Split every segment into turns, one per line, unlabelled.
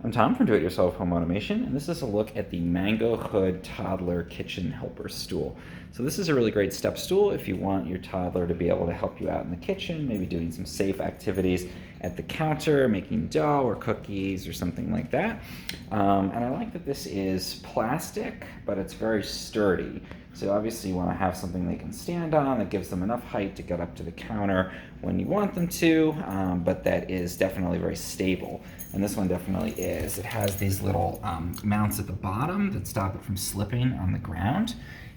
I'm Tom from Do-It-Yourself Home Automation, and this is a look at the Mangohood Toddler Kitchen Helper Stool. So this is a really great step stool if you want your toddler to be able to help you out in the kitchen, maybe doing some safe activities at the counter, making dough or cookies or something like that. And I like that this is plastic, but it's very sturdy. So obviously you want to have something they can stand on that gives them enough height to get up to the counter when you want them to, but that is definitely very stable. And this one definitely is. It has these little mounts at the bottom that stop it from slipping on the ground.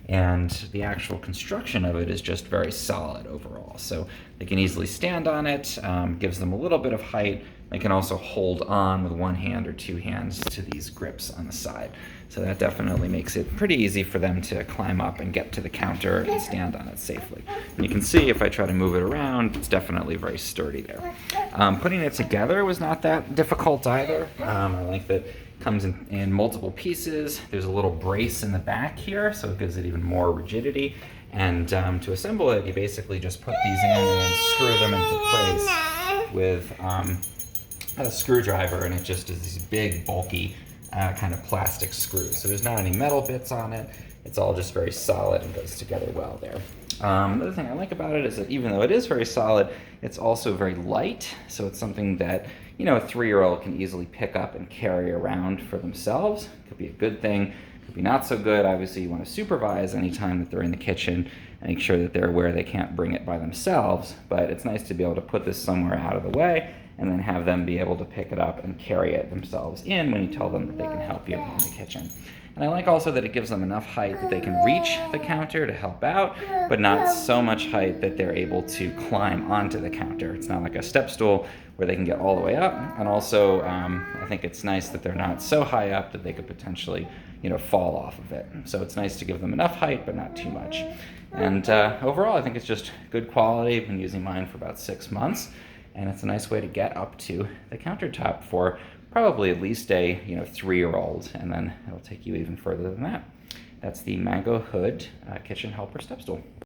And the actual construction of it is just very solid overall. So they can easily stand on it, gives them a little bit of height. They can also hold on with one hand or two hands to these grips on the side. So that definitely makes it pretty easy for them to climb up and get to the counter and stand on it safely. And you can see if I try to move it around, it's definitely very sturdy there. Putting it together was not that difficult either. I like that it comes in multiple pieces. There's a little brace in the back here, so it gives it even more rigidity. And to assemble it, you basically just put these in and then screw them into place with a screwdriver, and it just is these big, bulky kind of plastic screws. So there's not any metal bits on it. It's all just very solid and goes together well there. Another thing I like about it is that even though it is very solid, it's also very light. So it's something that, a 3-year-old can easily pick up and carry around for themselves. Could be a good thing, could be not so good. Obviously you want to supervise anytime that they're in the kitchen and make sure that they're aware they can't bring it by themselves. But it's nice to be able to put this somewhere out of the way and then have them be able to pick it up and carry it themselves in when you tell them that they can help you in the kitchen. And I like also that it gives them enough height that they can reach the counter to help out, but not so much height that they're able to climb onto the counter. It's not like a step stool where they can get all the way up. And also, I think it's nice that they're not so high up that they could potentially, fall off of it. So it's nice to give them enough height, but not too much. And overall, I think it's just good quality. I've been using mine for about 6 months. And it's a nice way to get up to the countertop for probably at least a 3-year-old, and then it'll take you even further than that. That's the Mangohood Kitchen Helper Step Stool.